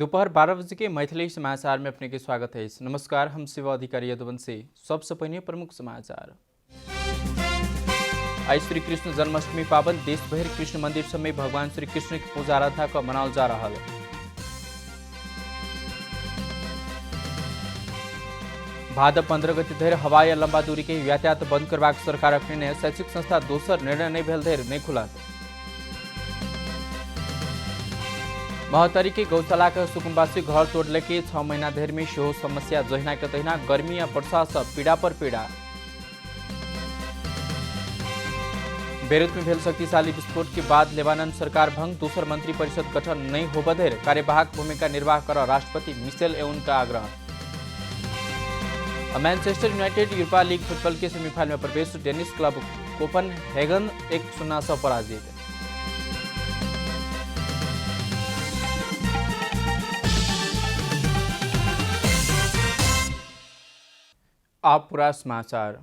दोपहर 12 बजे के मैथिली समाचार में अपने के स्वागत है। नमस्कार, हम सेवा अधिकारी यदुवंशी। सबसे पहले प्रमुख समाचार। आज श्री कृष्ण जन्माष्टमी पावन देश भर कृष्ण मंदिर समय भगवान श्री कृष्ण की पूजा आराधना का मनाल जा रहा है। भादव 15 गति धरि हवाई और लंबा दूरी के यातायात बंद करवाक सरकार निर्णय। शैक्षिक संस्था दोसर निर्णय नहीं भेल धरि नहीं खुलत। महतरी के गौशाला के सुकुम्बासी घर तोड़ले के 6 महीना धरि में सेहो समस्या जहिना के तहिना गर्मी या वर्षा से पीड़ा पर पीड़ा। बेरूत में भेल शक्तिशाली विस्फोट के बाद लेबानन सरकार भंग, दूसर मंत्री परिषद गठन नहीं हो बधेर कार्यवाहक भूमिका निर्वाह कर राष्ट्रपति मिशेल एवन का आग्रह। Manchester United Europa league football के सेमीफाइनल में प्रवेश। डेनिश क्लब कोपनहेगन 1-0 से पराजित। आप पूरा समाचार।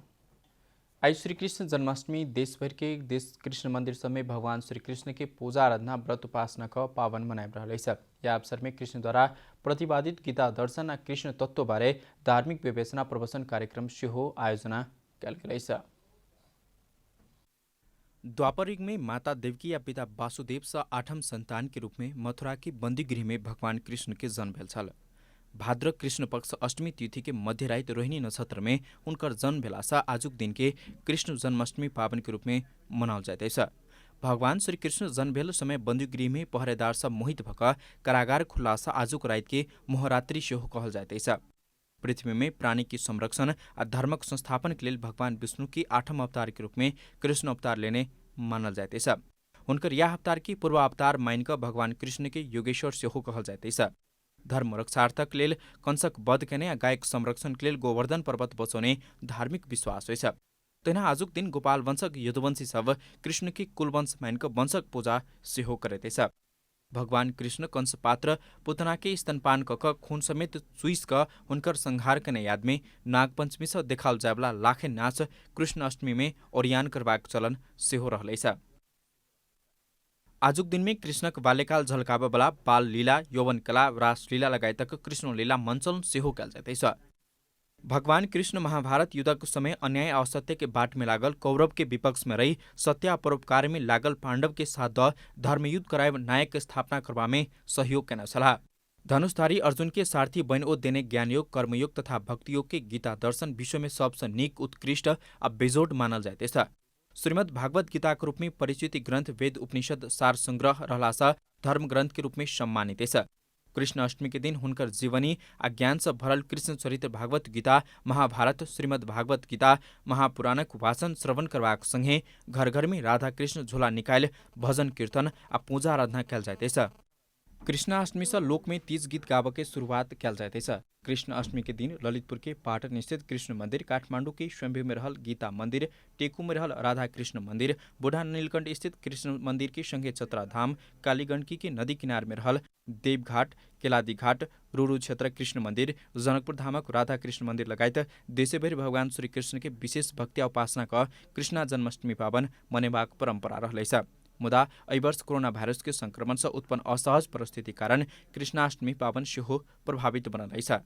आज श्री कृष्ण जन्माष्टमी देश भर के कृष्ण मंदिर समय भगवान श्री कृष्ण के पूजा आराधना व्रत उपासना का पावन मनाइब रहा है। यह अवसर में कृष्ण द्वारा प्रतिपादित गीता दर्शन और कृष्ण तत्व बारे धार्मिक विवेचना प्रवचन कार्यक्रम सेहो आयोजना कल गेल। द्वापर युग में माता देवकी या पिता वासुदेव से 8म संतान के रूप में मथुरा की बंदी गृह में भगवान कृष्ण के जन्म भेल छल। भाद्र कृष्ण पक्ष अष्टमी तिथि के मध्य रात रोहिणी नक्षत्र में उनकर जन्म भेलासा आजुक दिन के कृष्ण जन्माष्टमी पावन के रूप में मनाल जाइतेछ। भगवान श्री कृष्ण जन्म भेल समय बंदीगृह में पहरेदार सब मोहित भक कारागार खुल्लासा आजुक रात के मोहरात्रि सेहो कहल जाइतेछ। पृथ्वी में प्राणी की संरक्षण और धर्मक संस्थापन के लिए भगवान विष्णु की 8म अवतार के रूप में कृष्ण अवतार लेने मानल जाइतेछ। उनकर यह अवतार की पूर्व अवतार मानिक भगवान कृष्ण के योगेश्वर सेहो कहल जाइतेछ। धर्म रक्षार्थक लेल कंसक वध केने आ गायक संरक्षण के लेल गोवर्धन पर्वत बचाउने धार्मिक विश्वास होइछ। तहिना आजुक दिन गोपाल वंशक यदुवंशी सब कृष्ण की कुलवंश मानिक वंशक पूजा सेहो करैतेछ। भगवान कृष्ण कंस पात्र पुतना के स्तनपान कक खून समेत चुइस क हुनकर संहार केने याद में नागपंचमी से देखाल जायवला लाखे नाच कृष्ण अष्टमी में ओरियान करबाक चलन सेहो रहलैछ। आजुक दिन में कृष्णक बाल्यकाल झलकाब वाला बाल लीला, यौवन कला, रासलीला लगायतक कृष्ण लीला मंचन सेहो कयल जाइतेछ। भगवान कृष्ण महाभारत युद्धक समय अन्याय असत्य के बाट में लागल कौरव के विपक्ष में रही सत्य परोपकार में लागल पांडव के साथ धर्मयुद्ध कराए नायक स्थापना करवा में सहयोग केना छलाह। धनुषधारी अर्जुन के सारथी बन ओ देने ज्ञानयोग, कर्मयोग तथा भक्तियोग के गीता दर्शन विश्व में सबसे निक, उत्कृष्ट आ बेजोड मानल जाइतेछ। श्रीमद् भागवत गीता के रूप में परिचित ग्रंथ वेद उपनिषद सार संग्रह रहलासा धर्म ग्रंथ के रूप में सम्मानित है। कृष्ण अष्टमी के दिन हुनकर जीवनी आ ज्ञान से भरल कृष्ण चरित्र भागवत गीता, महाभारत, श्रीमद् भागवत गीता, महापुराणक वाचन श्रवण करबाक संगे घर घर में राधा कृष्ण झोला निकाल भजन कीर्तन आ पूजा आराधना कयल जाइतेछ। कृष्णाष्टमी से लोक में तीज गीत गाब के शुरुआत कयल जाइतेछ। कृष्ण अष्टमी के दिन ललितपुर के पाटन स्थित कृष्ण मंदिर, काठमांडू के स्वयंभू में रहल गीता मंदिर, टेकू में रहल राधा कृष्ण मंदिर, बूढ़ा नीलकंठ स्थित कृष्ण मंदिर के संगे चतरा धाम, कालीगंडकी के नदी किनार में रहल देवघाट, केलादी घाट, रूरू क्षेत्र कृष्ण मंदिर, जनकपुर धामक राधा कृष्ण मंदिर लगायत देशभरि भगवान श्री कृष्ण के विशेष भक्ति उपासना का कृष्ण जन्माष्टमी पावन मनेबाक परंपरा रहलैछ। मुदा एहि वर्ष कोरोना भाइरस के संक्रमण से उत्पन्न असहज परिस्थिति कारण कृष्णाष्टमी पावन सेहो प्रभावित बनल अछि।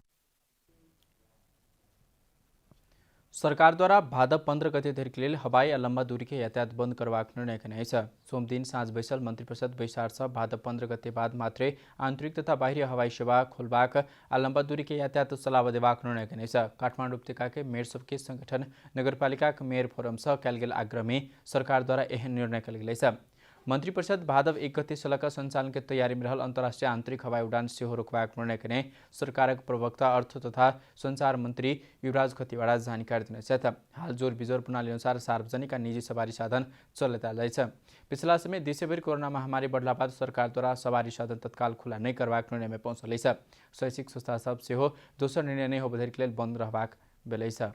सरकार द्वारा भादव 15 गते धरि के लेल हवाई आ लंबा दूरी के यातायात बंद करबाक निर्णय केने अछि। सोम दिन साँझ बैसल मंत्री परिषद बैसार से भादव 15 गते बाद मात्रै आंतरिक तथा बाहरी हवाई सेवा खोलबाक आ लंबा दूरी के यातायात चलाव देबाक निर्णय केने अछि। काठमाडौँ उपत्यका के मेयर सब के संगठन नगरपालिका के मेयर फोरम से कयल गेल आग्रह में सरकार द्वारा एहन निर्णय कयल गेल अछि। मंत्री परिषद भादव 1 गते सलका संचालन के तैयारी में रहल अंतर्राष्ट्रीय आंतरिक हवाई उड़ान सेहो रोकबाक निर्णय केने सरकारक प्रवक्ता अर्थ तथा संचार मंत्री युवराज खतिवड़ा जानकारी देने छथि। हाल जोर बिजोर प्रणाली अनुसार सार्वजनिक आ निजी सवारी साधन चलैत आयल अछि। पिछला समय देशभरि कोरोना महामारी बढ़ला बाद सरकार द्वारा सवारी साधन तत्काल खुला नहीं करबाक निर्णय में पहुंचल अछि। शैक्षिक संस्था सब सेहो दोसर निर्णय नहीं होबे धरि के लेल बंद रहबाक भेल अछि।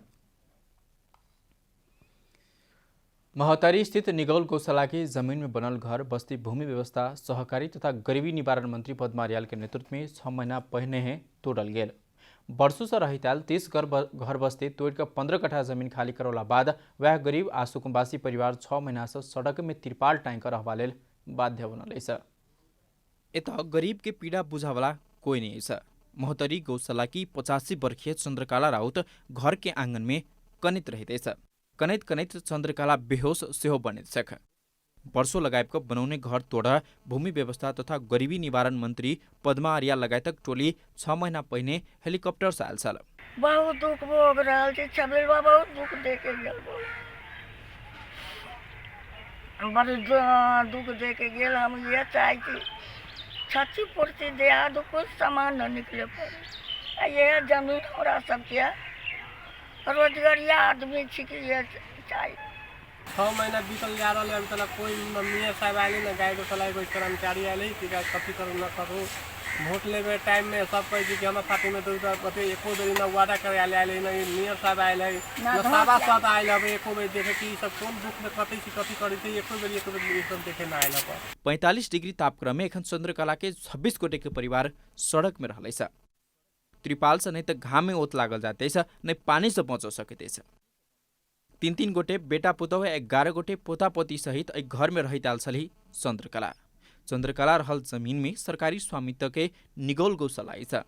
महतरी स्थित निगौल गौशाला की जमीन में बनल घर, बस्ती, भूमि व्यवस्था, सहकारी तथा गरीबी निवारण मंत्री पद्मा अर्याल के नेतृत्व में 6 महीना पहले तोड़ल गेल। वर्षों से रहिताल 30 घर बस्ती तोड़ कर 15 कट्ठा जमीन खाली करौला बाद वह गरीब आ सुकुम्बासी परिवार 6 महीना से सड़क में तिरपाल टाँग कर रहबा लेल बाध्य बनल अछि। एतऽ गरीब के पीड़ा बुझावला कोई नहीं छ। महोत्तरी गौशाला की 85 वर्षीय चन्द्रकला राउत घर के आंगन में कनित रहतेछ। कनैत कनैत चन्द्रकला बेहोश सेहो बनेछ। वर्षों लगायतको बनाउने घर तोडा भूमि व्यवस्था तथा गरिबी निवारण मन्त्री पद्मा आर्या लगायतक टोली 6 महिना पहिने हेलिकप्टर से आयल छल। बहुत दुख भोग रहल छै, छबेलवा बहुत दुख देके गेल, बड़ी दुख देके गेल। हम ये चाहे कि क्षतिपूर्ति दिया, तो कुछ सामान न निकले पर ये जमीन हमरा सबके रोजगारिया आदमी छी कि ये चाहिए। 6 महीना बीतल जा रहा है, अभी तक कोई मेयर साहब आए ना, गाय गौशाला कोई कर्मचारी आए कि कथी करूँ न करूँ। वोट लेवे टाइम में सब कहे कि हमारे खाते में तो कथी एको बेरी न वादा करे आए ना, मेयर साहब आए न सभासद आए, अब एको बेर देखे कि सब कौन दुख में कथी करे थे, एको बेर सब देखे ना आए। 45 डिग्री तापक्रम में एखन चन्द्रकला के 26 गोटे के परिवार सड़क में रहलेछ। त्रिपाल से नहीं तो घाम में ओत लागल जाते नहीं पानी से बचो सकते। 3-3 गोटे बेटा पुतौ 11 गोटे पोता पोती सहित एक घर में रही तालछली चन्द्रकला। चन्द्रकला रहल जमीन में सरकारी स्वामित्व के निगौल गौशाला छ।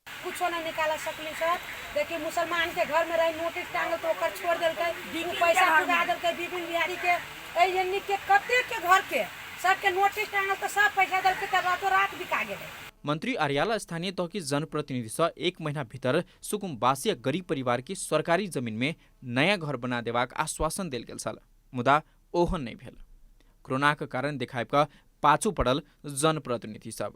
कुछ न निकाल सकली सर। देखिए मुसलमान के घर में रही नोटिस टांगल तो ओकर छोड़ देलकै, पैसा चुका देलकै बिपिन बिहारी के, एनी के कते के घर के सबके नोटिस टांगल तो सब पैसा देलकै, त रातो रात बिका गेलै। मन्त्री आर्याला स्थानीय तह की जनप्रतिनिधि से 1 महीना भीतर सुकुम्बासी गरीब परिवार की सरकारी जमीन में नया घर बना देवाक आश्वासन देल गेल छल, मुदा ओहन नहीं भेल। कोरोना के कारण देखाएका पाछू पड़ल जनप्रतिनिधि सब।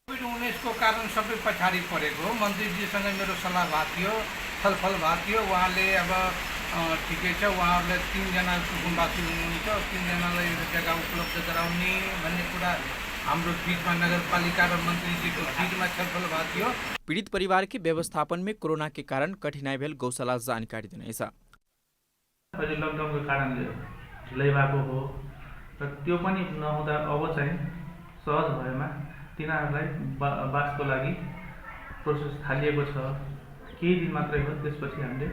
कोभिड-19 को कारण सबै पछाडि परेको। मन्त्रीजीसँग मेरो सल्लाह भएको थियो, छलफल भएको थियो। उहाँले अब ठिकै छ, उहाँहरूले 3 जना सुकुम्बासी हुनुहुन्छ, 3 जनालाई जग्गा उपलब्ध गराउने भन्ने कुरा हाम्रो बीचमा नगरपालिका र मन्त्रीजीको बीचमा छलफल भएको थियो। पीडित परिवार के व्यवस्थापन में कोरोना के कारण कठिनाई भेल गौशाला जानकारी दिनेछ। अहिले लकडाउनको कारणले ढिलाइ भएको हो र त्यो पनि नहुँदा अब चाहिँ सहज भएमा तिनीहरूलाई बासको लागि प्रोसेस थालिएको छ। केही दिन मात्रै हो, त्यसपछि हामीले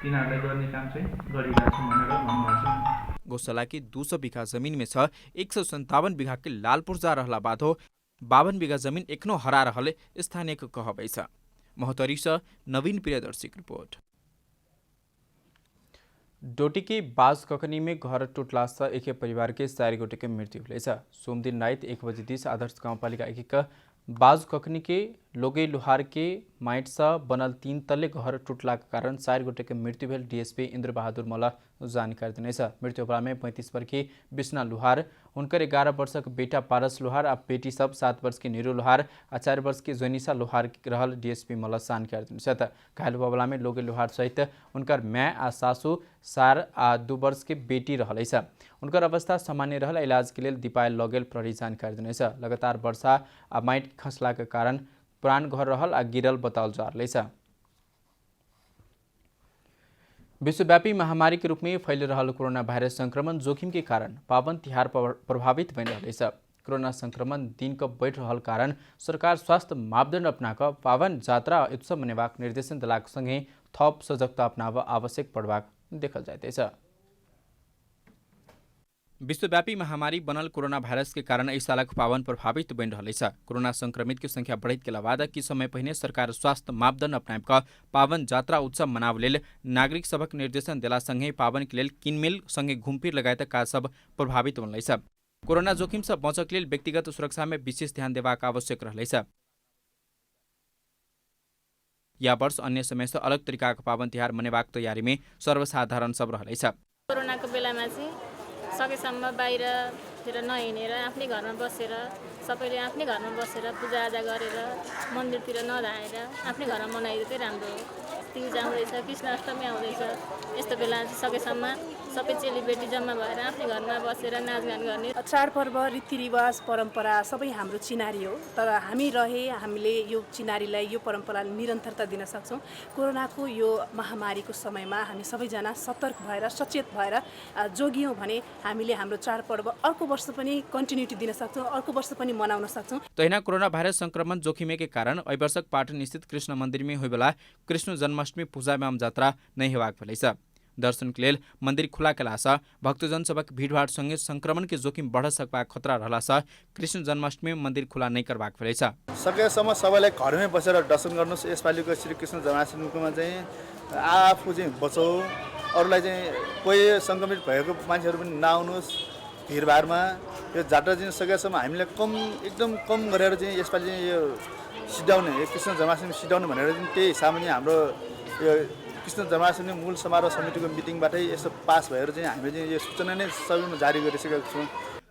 तिनीहरूलाई गर्ने काम चाहिँ गरिरहेछौँ भनेर भन्नुभएको छ। गौशाला की 200 बीघा जमीन में 157 बीघा के लालपुर जा रहला बाधो 52 बीघा जमीन एकनो हरा रहले स्थानीय को कहबै छ। महोत्तरी से नवीन प्रियदर्शी की रिपोर्ट। डोटी के बाज ककनी में घर टूटला से एक परिवार के 4 गोटे के मृत्यु हुलेछ। सोमदिन रात 1 बजे 30 आदर्श गाउँपालिका 1 बाज ककनी के लोगे लुहार के माइट से बनल 3 तल्ले घर टूटला के कारण 4 गोटे के मृत्यु भेल डीएसपी इंद्र बहादुर मल्ल जानकारी दिनेछ। मृत्यु होने में 35 वर्षीय विष्णा लुहार, उनकर 11 वर्ष के बेटा पारस लुहार आ बेटी सब 7 वर्ष की नीरू लुहार आ 4 वर्ष की जोनिसा लुहार रहल डीएसपी मल्ल जानकारी दिनेछ। घायल मामला में लोगे लुहार सहित उनकर माँ आ सासू 4 आ 2 वर्ष के बेटी रहल। उनकर अवस्था सामान्य रहल, इलाज के लिए दीपायल लगेल प्रहरी जानकारी दिनेछ। लगातार वर्षा आ माइट खसला के कारण पुरान घर रहल आ गिरल बताओल जा रही है। विश्वव्यापी महामारी के रूप में फैल रहा कोरोना वायरस संक्रमण जोखिम के कारण पावन तिहार प्रभावित बन रही है। कोरोना संक्रमण दिन को बढ़ रहा कारण सरकार स्वास्थ्य मापदंड अपनाक पावन यात्रा उत्सव मनेबाक निर्देशन दिलाक संगे थप सजगता अपनाव आवश्यक पड़बाक देखल जाइत छ। विश्वव्यापी महामारी बनल कोरोना वायरस के कारण इस सालक पावन प्रभावित बन रही है। कोरोना संक्रमित की संख्या बढ़त के बाद कि समय पहिने सरकार स्वास्थ्य मापदंड अपनाएका पावन यात्रा उत्सव मनाव लेल नागरिक सबक निर्देशन देला संगे पावन के लेल किनमेल संगे घुमफिर लगायत काज सब प्रभावित बनल है। कोरोना जोखिम से बचक लेल व्यक्तिगत सुरक्षा में विशेष ध्यान देबाक आवश्यक रहल है। या वर्ष अन्य समय से अलग तरीका का पावन तिहार मनेबाक तैयारी में सर्वसाधारण सब रहल है। कोरोना को बेला में सकेसम्म बाहिरतिर नहिँडेर आफ्नै घरमा बसेर सबैले आफ्नै घरमा बसेर पूजाआजा गरेर मन्दिरतिर नधाएर आफ्नै घरमा मनाइदियो चाहिँ राम्रो हो। तिज आउँदैछ, कृष्णाष्टमी आउँदैछ, यस्तो बेला सकेसम्म सबै चेलीबेटी जम्मा भएर आफ्नै घरमा बसेर नाचगान गर्ने। चाडपर्व रीतिरिवाज परम्परा सबै हाम्रो चिनारी हो, तर हामी हामीले यो चिनारीलाई यो परम्परालाई निरन्तरता दिन सक्छौँ। कोरोनाको यो महामारीको समयमा हामी सबैजना सतर्क भएर सचेत भएर जोगियौँ भने हामीले हाम्रो चाडपर्व अर्को वर्ष पनि कन्टिन्युटी दिन सक्छौँ, अर्को वर्ष पनि मनाउन सक्छौँ। तहिना कोरोना भाइरस संक्रमण जोखिमे के कारण ऐवर्षक पाटन स्थित कृष्ण मन्दिर में हुई बेला कृष्ण जन्माष्टमी पूजा एवं जात्रा नहीं हेबाक भेलै छ। दर्शनके लेल मन्दिर खुला केलासँ भक्तजन सभक भीड़भाड़सँगै संक्रमणके जोखिम बढ़ सकबाक खतरा रहलासँ कृष्ण जन्माष्टमी मन्दिर खुला नै करबाक भेलै छ। सकेसम्म सबैलाई घरमै बसेर दर्शन गर्नुहोस्। यसपालिको श्री कृष्ण जन्माष्टमीमा चाहिँ आफू चाहिँ बचाउ, अरूलाई चाहिँ कोही सङ्क्रमित भएको मान्छेहरू पनि नआउनुहोस् भिडभाडमा। यो जात्रा चाहिँ सकेसम्म हामीले एकदम कम गरेर चाहिँ यसपालि चाहिँ यो सिद्धाउने, यो कृष्ण जन्माष्टमी सिद्धाउने भनेर चाहिँ त्यही हिसाबमा चाहिँ हाम्रो यो कृष्ण जन्माष्टमी मूल समारोह समितिको मिटिङबाटै यसो पास भएर चाहिँ हामीले चाहिँ यो सूचना नै सबैमा जारी गरिसकेका छौँ।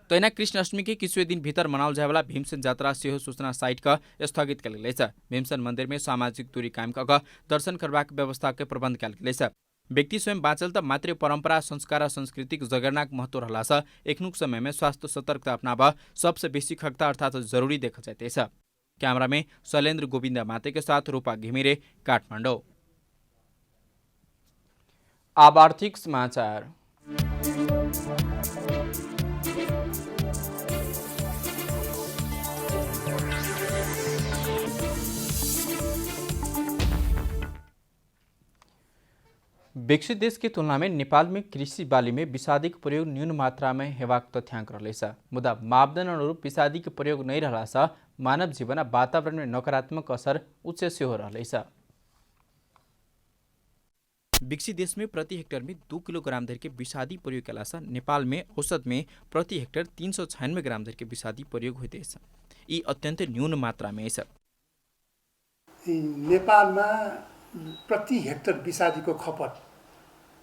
तैना कृष्ण अष्टमी के किछुए दिन भीतर मनाउल जाए वाला भीमसेन यात्रा सेहो सूचना साइट का स्थगित कल गेलै छ। भीमसेन मंदिर में सामाजिक दूरी कायम क दर्शन करबाक व्यवस्था के प्रबंध कल गेलै छ। व्यक्ति स्वयं बाँचल त मातृ परंपरा संस्कार और संस्कृतिक जगरनाक महत्व रहला से एखनुक समय में स्वास्थ्य सतर्कता अपनावा सबसे बेसी खगता अर्थात जरूरी देखा जाते छ। कैमरा में शैलेन्द्र गोविंद माते के साथ रूपा घिमिरे, काठमाडौँ। अब आर्थिक समाचार। विकसित देश की तुलना में नेपाल में कृषि बाली में विषादी के प्रयोग न्यून मात्रा में हेबाक तथ्याङ्क रहलै छ। मुदा मापदण्ड अनुरूप विषादी के प्रयोग नहीं रहला से मानव जीवन और वातावरण में नकारात्मक असर उच्च सेहो रहलै छ। विकसित देश में प्रति हेक्टेयर में 2 किलोग्राम धर के विषादी प्रयोग कला से नेपाल में औसत में प्रति हेक्टेयर 396 ग्राम धर के विषादी प्रयोग होते छ। यी अत्यंत न्यून मात्रा में छ। नेपाल में प्रति हेक्टर विषादी को खपत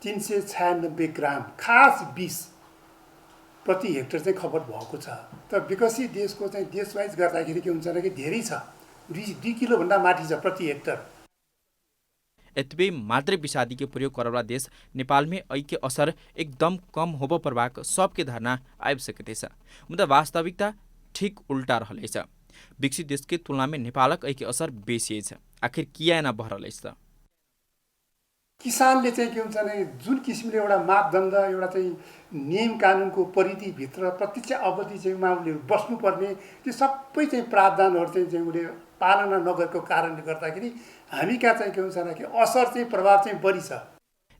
396 ग्राम खास 20 प्रति हेक्टर चाहिँ खपत भएको छ। त विकसित देशको चाहिँ देशवाइज गर्दाखेरि के हुन्छ भने धेरै छ, 2 किलो भन्दा माथि छ प्रति हेक्टर। यद्यपि मात्रै विषादी के प्रयोग करवाला देश नेपाल में ऐक्य असर एकदम कम होब परबाक सबके धारणा आइसकेको छ। मुदा वास्तविकता ठीक उल्टा रहलै छ। विकसित देश के तुलना में नेपालक ऐक्य असर बेसी छ। आखिर किन भरलै छ? किसानले चाहिँ के हुन्छ भने जुन किसिमले एउटा मापदण्ड एउटा चाहिँ नियम कानुनको परिधिभित्र प्रत्यक्ष अवधि चाहिँ उहाँले बस्नुपर्ने त्यो सबै चाहिँ प्रावधानहरू चाहिँ उसले पालना नगरेको कारणले गर्दाखेरि हामीका चाहिँ के हुन्छ भने कि असर चाहिँ प्रभाव चाहिँ बढी छ।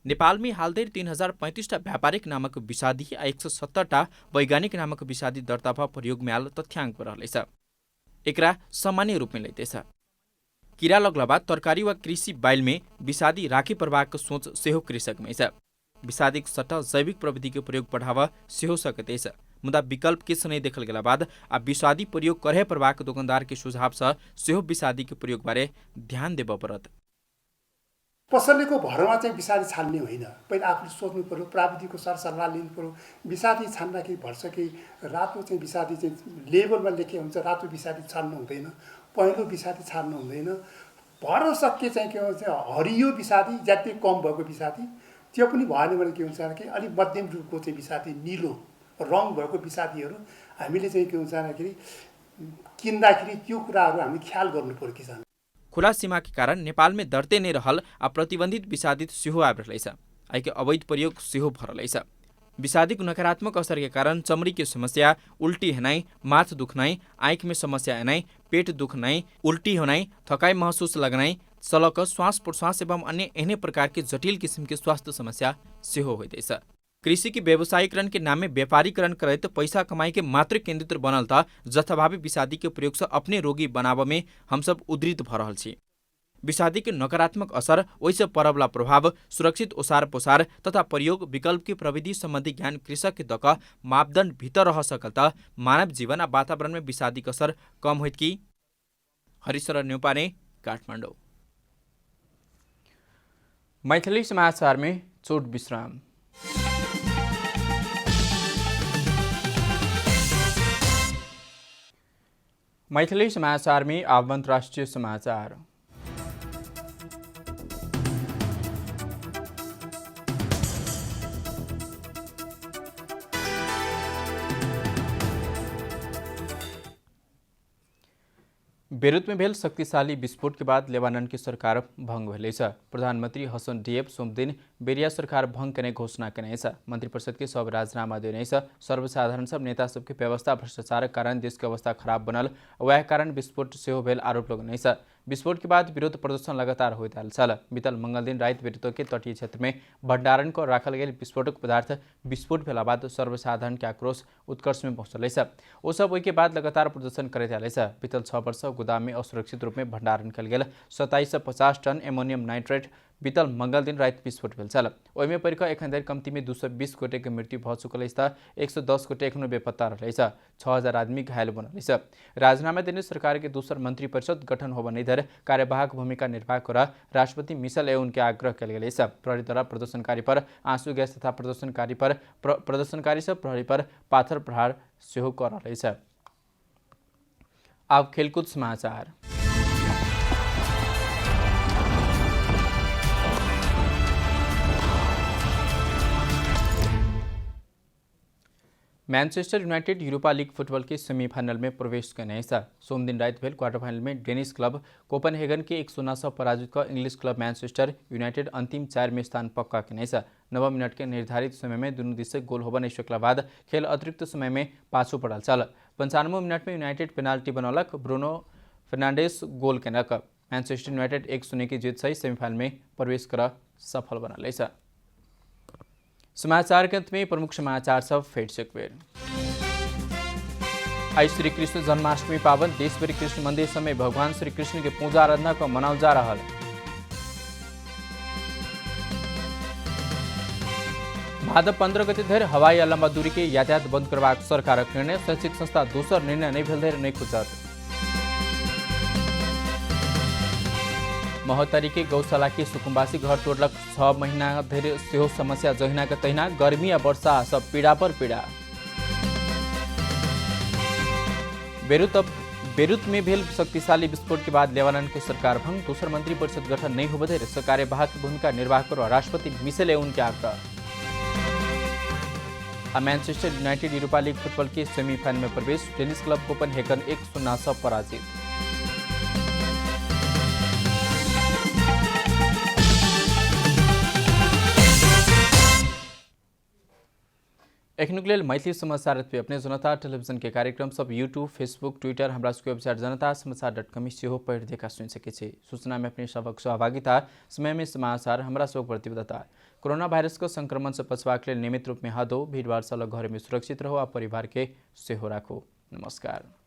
नेपाल में हालदै 3035 व्यापारिक नामक विषादी 170 वैज्ञानिक नामक विषादी दर्ता भ प्रयोग में आल तथ्याङ्क रहलै छ। एकरा सामान्य रूप में लैते छ। कीड़ा लगलबा तरकारी वा कृषि बाइल में विषादी राखी प्रभावको सोच सेहो कृषक में छ। विषादी सट्टा जैविक प्रविधि के प्रयोग बढ़ावा सेहो सकते छ। मुदा विकल्प किस नहीं देखल गेला बाद आ विषादी प्रयोग करे प्रभावक दुकानदार के सुझाव से सेहो विषादी के प्रयोग बारे ध्यान देव परत। पसलेको भरमा चाहिँ विषादी छान्ने होइन, पहिला आफूले सोच्नु पर्यो, प्राविधिकको सरसल्लाह लिनु पर्यो। विषादी छान्दाखेरि भर्छ कि रातो चाहिँ विषादी चाहिँ लेबलमा लेखे हुन्छ, रातो विषादी छान्नु हुँदैन, पहेँलो विषादी छान्नु हुँदैन। भर सके चाहिँ के भन्छ हरियो विषादी जति कम भएको विषादी त्यो पनि भएन भने के हुन्छ कि अलिक मध्यम रूपको चाहिँ विषादी निलो रङ भएको विषादीहरू हामीले चाहिँ के हुन्छ भन्दाखेरि किन्दाखेरि त्यो कुराहरू हामी ख्याल गर्नु पर्यो। किसान खुला सीमा के कारण नेपाल में दर्ते नहीं रहल आ प्रतिबंधित विषादित सेहो आबि रहलै छ। आइके अवैध प्रयोग सेहो भरलै छ। विषादी को नकारात्मक असर के कारण चमड़ी की समस्या, उल्टी हेनाई, माथ दुखनाई, आँख में समस्या हेनाई, पेट दुखनाई, उल्टी होनाई, थकाई महसूस लगनाई, सलक श्वास प्रश्वास एवं अन्य एहने प्रकार के जटिल किस्म के स्वास्थ्य समस्या सेहो होइदैछ। कृषि की व्यवसायीकरण के नाम में व्यापारीकरण करैत पैसा कमाई के मात्र केंद्रित बनल त जथाभावी विषादी के प्रयोग से अपने रोगी बनाव में हम सब उद्धृत भ रहल छी। विषादी के नकारात्मक असर, ओइसे परवला प्रभाव, सुरक्षित ओसार पोसार तथा प्रयोग विकल्प की प्रविधि संबंधी ज्ञान कृषक के दक मापदण्ड भीतर रह सकल त मानव जीवन आ वातावरण में विषादी असर कम होइत की? हरिशरण न्यौपाने, काठमाडौँ। मैथिली समाचार में छोट विश्राम। मैथिली समाचार में अब अन्तर्राष्ट्रिय समाचार। बेरुत में भेल शक्तिशाली विस्फोट के बाद लेबानन की सरकार भंग भेलै छ। प्रधानमंत्री हसन डिएब सोमदिन बेरिया सरकार भंग केने घोषणा केने छ। मंत्रिपरिषद के सब राजीनामा देने छ। सर्वसाधारण सब नेता सबके व्यवस्था भ्रष्टाचारक कारण देश के अवस्था खराब बनल, वह कारण विस्फोट सेहो भेल आरोप लगने छ। विस्फोट के बाद विरोध प्रदर्शन लगातार होता रहल। बीतल मंगल दिन रात बेरुतो के तटीय क्षेत्र में भंडारण को राखल गेल विस्फोटक पदार्थ विस्फोट भेला बाद सर्वसाधारण के आक्रोश उत्कर्ष में पहुंचल ओ सब ओहि के बाद लगातार प्रदर्शन करते आल। बीतल 6 वर्ष गोदाम में असुरक्षित रूप में भंडारण कल गेल 2750 टन एमोनियम नाइट्रेट बीतल मंगल दिन रात विस्फोट भेल। ओहिमे परि कऽ एखन धरि कम्ती में 220 गोटे के मृत्यु भऽ चुकल अछि तऽ 110 गोटे एखनो बेपत्ता रहल अछि। 6000 आदमी घायल बनल अछि। राजीनामा देने सरकार के दूसर मंत्री परिषद गठन होबा नहीं धरि कार्यवाहक भूमिका निर्वाह कर राष्ट्रपति मिशेल एउन के आग्रह कल गेल अछि। प्रहरी द्वारा प्रदर्शनकारी पर आंसू गैस तथा प्रदर्शनकारी से प्रहरी पर पाथर प्रहार सेहो कऽ रहल अछि। अब खेलकूद समाचार। Manchester United Europa league football के सेमीफाइनल में प्रवेश करने है। सोम दिन रात भेल क्वार्टर फाइनल में डेनिश क्लब कोपेनहेगन के 1-0 से पराजित कर इंग्लिश क्लब मैनचेस्टर यूनाइटेड अंतिम 4 में स्थान पक्का करने है। 9 मिनट के निर्धारित समय में दोनों दिस से गोल होबा नहीं सकला बाद खेल अतिरिक्त समय में पाछू पड़ल। 95 मिनट में यूनाइटेड पेनाल्टी बनौलक, ब्रूनो फर्नांडेस गोल केलक। मैनचेस्टर यूनाइटेड 1-0 की जीत से सेमीफाइनल में प्रवेश कर सफल बनल है। समाचार के अंत में प्रमुख समाचार सब फेर से एक बेर। आज श्री कृष्ण जन्माष्टमी पावन देशभरि कृष्ण मंदिर समय भगवान श्री कृष्ण के पूजा आराधना को मनाओ जा रहा है। भादव 15 गते धरि हवाई आ लंबा दूरी के यातायात बंद करबाक सरकारक निर्णय। शैक्षिक संस्था दोसर निर्णय नहीं भेल धरि नहीं खुजत। महोत्तरी के गौशाला के सुकुम्बासी घर तोड़लक। 6 महीना धरि सेहो समस्या जहिना के तहिना। गर्मी आ वर्षा सब पीड़ा पर पीड़ा। बेरूत में भेल शक्तिशाली विस्फोट के बाद लेबानन के सरकार भंग। दूसर मंत्री परिषद गठन नहीं होबे धरि कार्यवाहक भूमिका निर्वाह कर राष्ट्रपति मिशेल एउन के आग्रह। Manchester United Europa league football के सेमीफाइनल में प्रवेश। डेनिश क्लब कोपेनहेगन 1-0 से पराजित। एखनुक लेल मैथिली समाचार अपने जनता टेलीविजन के कार्यक्रम सब यूट्यूब, फेसबुक, ट्विटर, हमरा सबके वेबसाइट जनता-समाचार.com सेहो पढ़ि देखा सुनि सके छी। सूचना में अपने सबक सहभागिता, समय में समाचार, हमरा सब प्रतिबद्धता। कोरोना वायरस के संक्रमण से बचबाक लेल नियमित रूप में हाथ धो, भीड़ भाड़ से अलग घर में सुरक्षित रहो आ परिवार के सेहो राखो। नमस्कार।